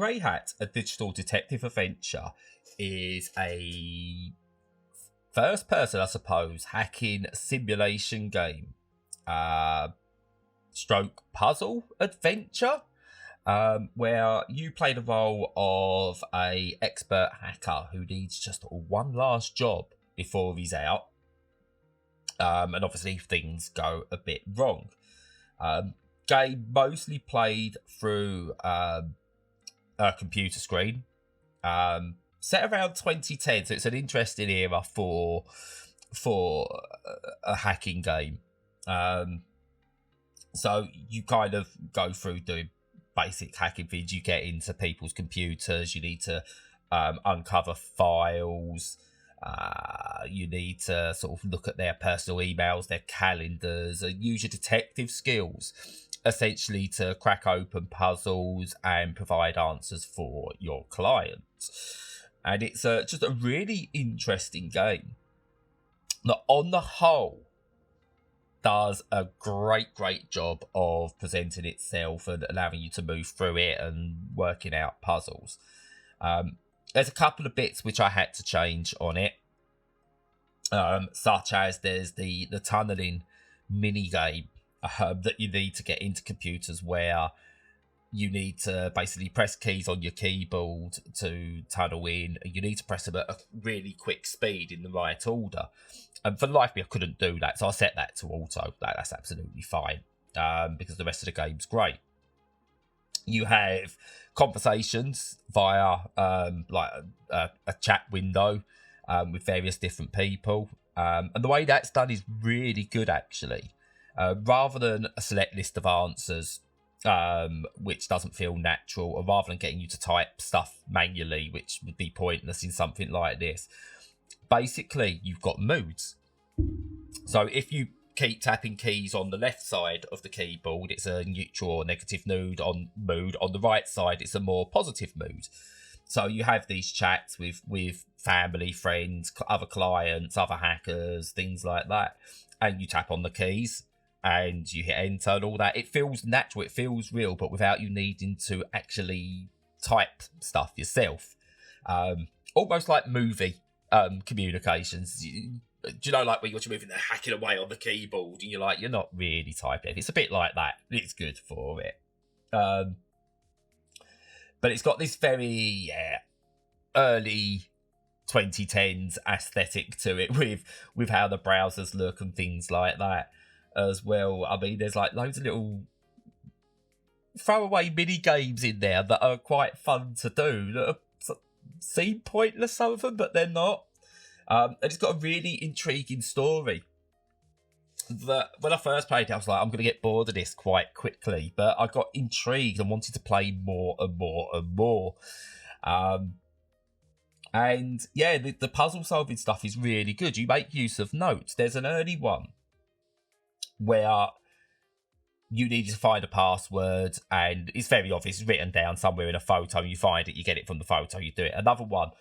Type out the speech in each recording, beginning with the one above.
Greyhat, a digital detective adventure, is a first-person, I suppose, hacking simulation game, stroke puzzle adventure, where you play the role of a expert hacker who needs just one last job before he's out. And obviously things go a bit wrong. Game mostly played through a computer screen. Set around 2010, so it's an interesting era for a hacking game. So you kind of go through doing basic hacking things. You get into people's computers. You need to uncover files. You need to sort of look at their personal emails, their calendars, and use your detective skills, essentially, to crack open puzzles and provide answers for your clients. And it's just a really interesting game that, on the whole, does a great job of presenting itself and allowing you to move through it and working out puzzles. There's a couple of bits which I had to change on it, such as there's the tunneling mini game that you need to get into computers, where you need to basically press keys on your keyboard to tunnel in. You need to press them at a really quick speed in the right order. And for the life of me, I couldn't do that, so I set that to auto. That's absolutely fine, because the rest of the game's great. You have conversations via like a chat window with various different people. And the way that's done is really good, actually. Rather than a select list of answers, which doesn't feel natural, or rather than getting you to type stuff manually, which would be pointless in something like this, basically you've got moods. So if you keep tapping keys on the left side of the keyboard, it's a neutral or negative mood. On the right side, it's a more positive mood. So you have these chats with family, friends, other clients, other hackers, things like that, and you tap on the keys and you hit enter and all that. It feels natural, it feels real, but without you needing to actually type stuff yourself. Almost like movie communications. Do you know, like when you're moving, they're hacking away on the keyboard and you're not really typing. It's a bit like that. It's good for it. But it's got this very early 2010s aesthetic to it, with how the browsers look and things like that as well. I mean, there's like loads of little throwaway mini games in there that are quite fun to do, that seem pointless, some of them, but they're not. And it's got a really intriguing story that when I first played it, I was like, I'm going to get bored of this quite quickly. But I got intrigued and wanted to play more and more and more. And yeah, the puzzle solving stuff is really good. You make use of notes. There's an early one where you need to find a password, and it's very obvious, it's written down somewhere in a photo. You find it, you get it from the photo, you do it. Another one,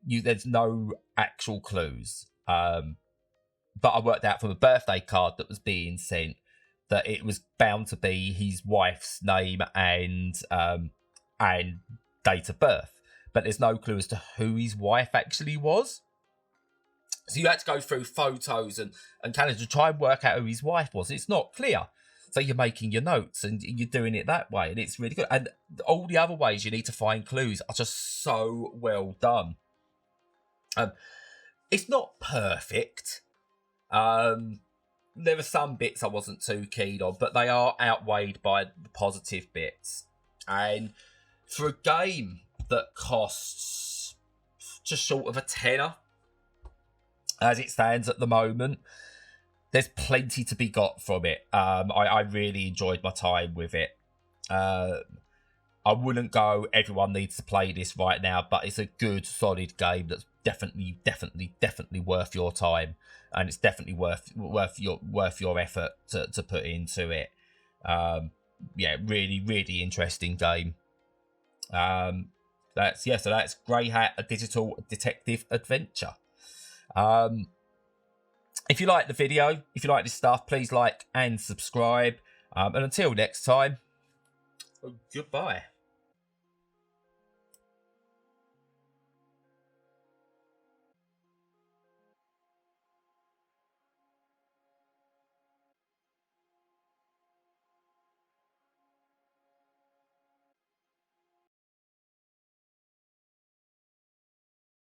there's no actual clues. But I worked out from a birthday card that was being sent that it was bound to be his wife's name and date of birth. But there's no clue as to who his wife actually was. So you had to go through photos and calendars to try and work out who his wife was. It's not clear. So you're making your notes and you're doing it that way, and it's really good. And all the other ways you need to find clues are just so well done. It's not perfect. There are some bits I wasn't too keen on, but they are outweighed by the positive bits. And for a game that costs just short of a tenner, as it stands at the moment, there's plenty to be got from it. I really enjoyed my time with it. I wouldn't go, everyone needs to play this right now, but it's a good, solid game that's definitely worth your time, and it's definitely worth your effort to put into it. Yeah, really interesting game. That's Greyhat, a digital detective adventure. If you like the video, if you like this stuff, please like and subscribe. And until next time, goodbye.